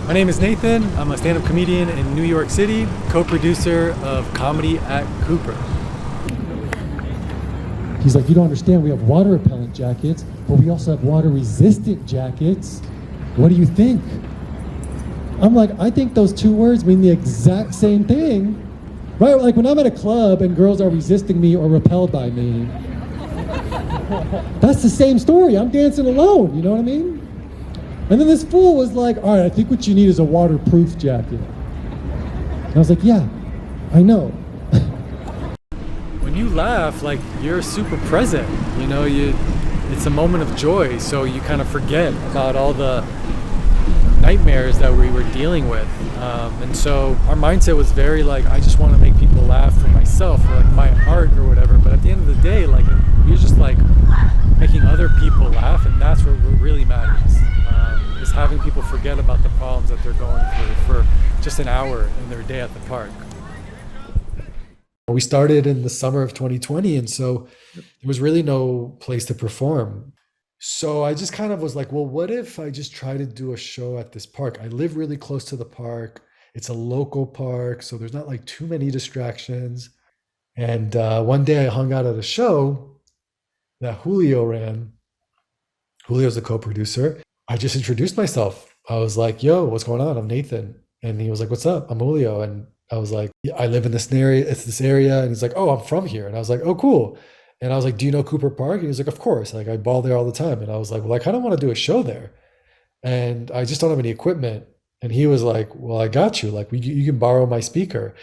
My name is Nathan. I'm a stand-up comedian in New York City, co-producer of Comedy at Cooper. He's like, you don't understand, we have water repellent jackets, but we also have water resistant jackets. What do you think? I'm like, I think those two words mean the exact same thing. Right, like when I'm at a club and girls are resisting me or repelled by me, that's the same story. I'm dancing alone, you know what I mean? And then this fool was like, all right, I think what you need is a waterproof jacket. And I was like, yeah, I know. When you laugh, like, you're super present, you know, it's a moment of joy, so you kind of forget about all the nightmares that we were dealing with. And so our mindset was very like, I just want to make people laugh for myself, or like my art or whatever. But at the end of the day, like, you're just like making other people laugh, and that's what really matters. Is having people forget about the problems that they're going through for just an hour in their day at the park. We started in the summer of 2020, and so there was really no place to perform. So I just kind of was like, well, what if I just try to do a show at this park? I live really close to the park. It's a local park, so there's not like too many distractions. And one day I hung out at a show that Julio ran. Julio's the co-producer. I just introduced myself. I was like, yo, what's going on? I'm Nathan. And he was like, what's up? I'm Julio. And I was like, yeah, I live in this area. It's this area. And he's like, oh, I'm from here. And I was like, oh, cool. And I was like, do you know Cooper Park? And he was like, of course. Like, I ball there all the time. And I was like, well, I kind of want to do a show there. And I just don't have any equipment. And he was like, well, I got you. Like, you can borrow my speaker.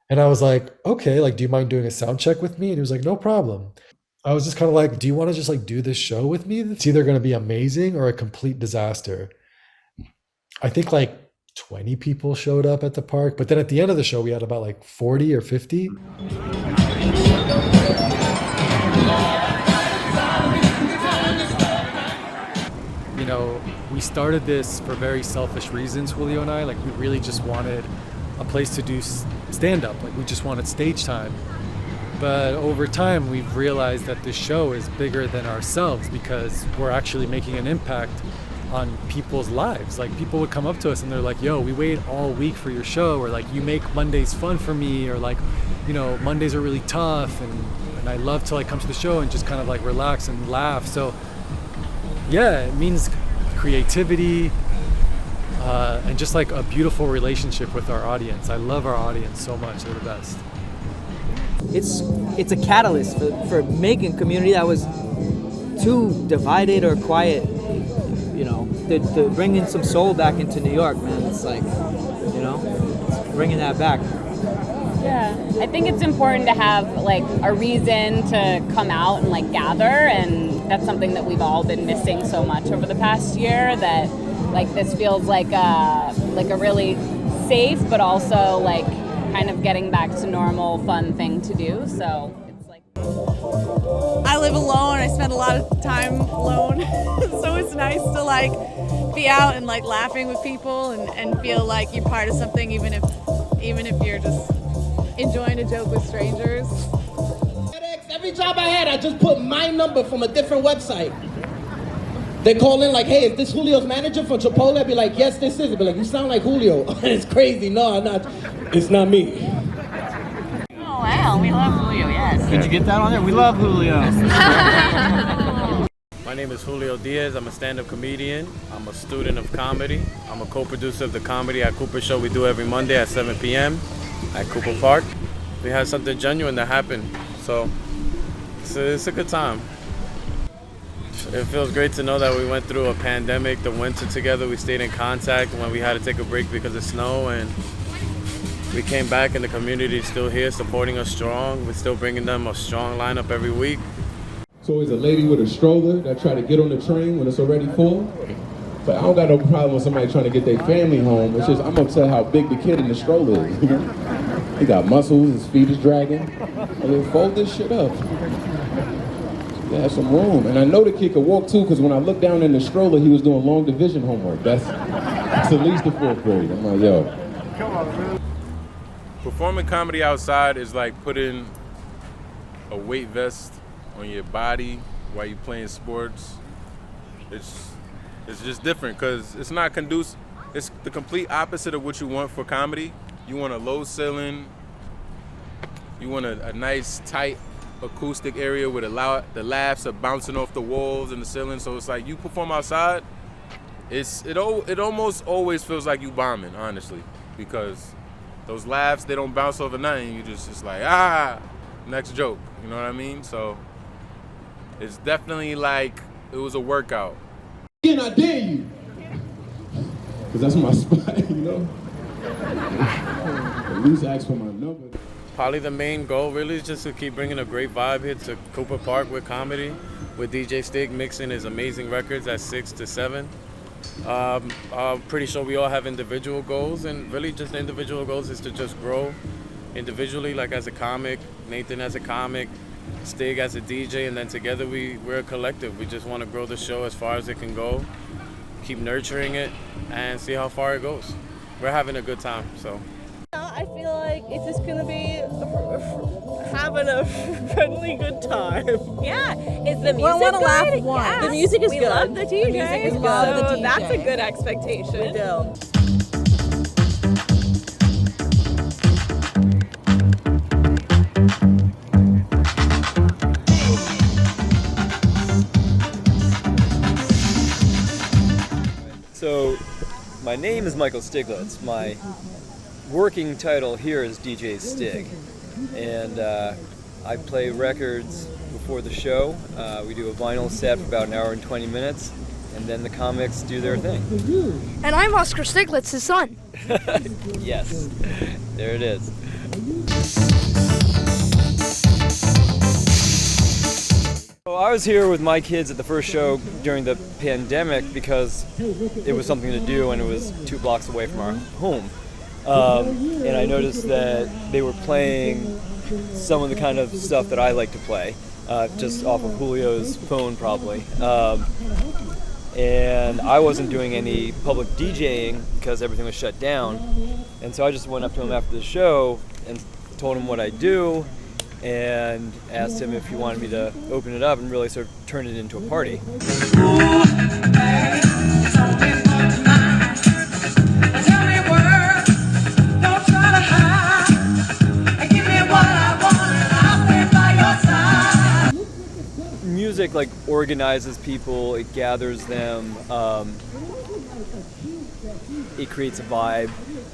And I was like, okay, like, do you mind doing a sound check with me? And he was like, no problem. I was just kind of like, do you want to just like do this show with me? It's either going to be amazing or a complete disaster. I think like 20 people showed up at the park. But then at the end of the show, we had about like 40 or 50. You know, we started this for very selfish reasons, Julio and I. Like, we really just wanted a place to do stand-up. Like, we just wanted stage time. But over time, we've realized that this show is bigger than ourselves, because we're actually making an impact on people's lives. Like, people would come up to us and they're like, yo, we wait all week for your show, or like, you make Mondays fun for me, or like, you know, Mondays are really tough, and I love to like come to the show and just kind of like relax and laugh. So yeah, it means creativity, and just like a beautiful relationship with our audience. I love our audience so much. They're the best. It's a catalyst for making community that was too divided or quiet, you know, to bring in some soul back into New York, man. It's like, you know, bringing that back. Yeah, I think it's important to have like a reason to come out and like gather, and that's something that we've all been missing so much over the past year, that like this feels like a really safe but also like kind of getting back to normal fun thing to do. So it's like, I live alone. I spend a lot of time alone. So it's nice to like be out and like laughing with people and feel like you're part of something, even if you're just enjoying a joke with strangers. Every job I had, I just put my number from a different website. They call in like, hey, is this Julio's manager from Chipotle? I'd be like, yes, this is. I'd be like, you sound like Julio. It's crazy. No, I'm not. It's not me. Oh, wow. We love Julio, yes. Did you get that on there? We love Julio. My name is Julio Diaz. I'm a stand-up comedian. I'm a student of comedy. I'm a co-producer of the Comedy at Cooper show we do every Monday at 7 p.m. at Cooper Park. We had something genuine that happened, so it's a good time. It feels great to know that we went through a pandemic, the winter together. We stayed in contact when we had to take a break because of snow, and we came back and the community is still here supporting us strong. We're still bringing them a strong lineup every week. It's always a lady with a stroller that try to get on the train when it's already full. But I don't got no problem with somebody trying to get their family home. It's just I'm upset how big the kid in the stroller is. You know? He got muscles, his feet is dragging. And then fold this shit up. Yeah, have some room. And I know the kid could walk too, because when I looked down in the stroller, he was doing long division homework. That's at least the 4th grade. I'm like, yo. Performing comedy outside is like putting a weight vest on your body while you're playing sports. It's just different because it's not conducive. it's the complete opposite of what you want for comedy. You want a low ceiling. You want a nice, tight, acoustic area where the laughs are bouncing off the walls and the ceiling. So it's like you perform outside, it almost always feels like you bombing, honestly, because those laughs, they don't bounce over nothing. You just like, next joke. You know what I mean? So it's definitely like it was a workout. Again, I dare you. Because that's my spot, you know? At least ask for my number. Probably the main goal really is just to keep bringing a great vibe here to Cooper Park with comedy, with DJ Stig mixing his amazing records at 6 to 7. I'm pretty sure we all have individual goals, and really just the individual goals is to just grow individually, like as a comic, Nathan as a comic, Stig as a DJ, and then together we're a collective. We just want to grow the show as far as it can go, keep nurturing it, and see how far it goes. We're having a good time, so. I feel like it's just gonna be having a friendly good time. Yeah, is the music I want to laugh. Yes. The music is we good. Love the DJ. The music is good. So that's a good expectation. We do. So, my name is Michael Stiglitz. My working title here is DJ Stig, and I play records before the show. We do a vinyl set for about an hour and 20 minutes, and then the comics do their thing. And I'm Oscar Stiglitz's son. Yes, there it is. So I was here with my kids at the first show during the pandemic because it was something to do and it was 2 blocks away from our home. And I noticed that they were playing some of the kind of stuff that I like to play, just off of Julio's phone probably. And I wasn't doing any public DJing because everything was shut down. And so I just went up to him after the show and told him what I do and asked him if he wanted me to open it up and really sort of turn it into a party. Music like organizes people, it gathers them, it creates a vibe.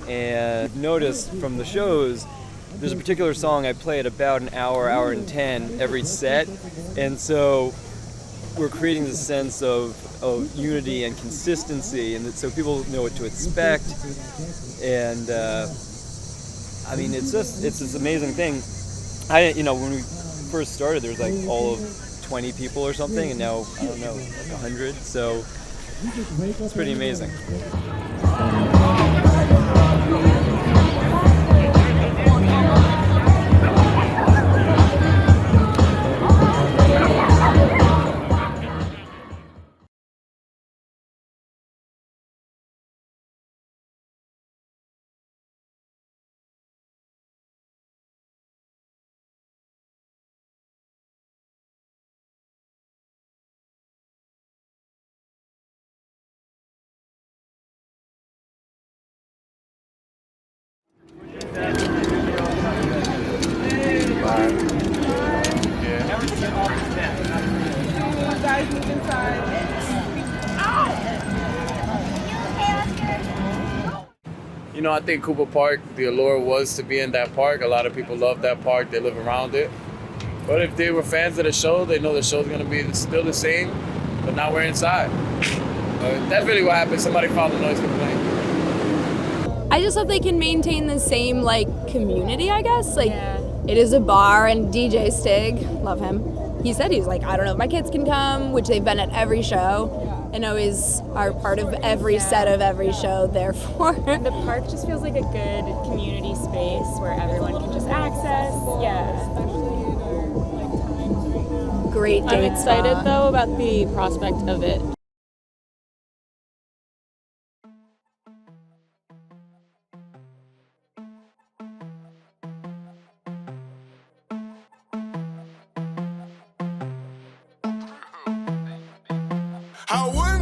And I've noticed from the shows, there's a particular song I play at about an hour, hour and 10 every set, and so we're creating this sense of unity and consistency, and so people know what to expect. And I mean, it's this amazing thing. When we first started, there was like all of 20 people or something, and now, I don't know, like 100, so it's pretty amazing. You know, I think Cooper Park, the allure was to be in that park. A lot of people love that park. They live around it. But if they were fans of the show, they know the show's going to be still the same, but now we're inside. That's really what happened. Somebody filed a noise complaint. I just hope they can maintain the same, community, I guess. It is a bar, and DJ Stig, love him. He said, he's like, I don't know if my kids can come, which they've been at every show. And always are part of every set of every show, therefore. The park just feels like a good community space where everyone can just access. Yeah. Great date I'm excited, spot. though, about the prospect of it. I would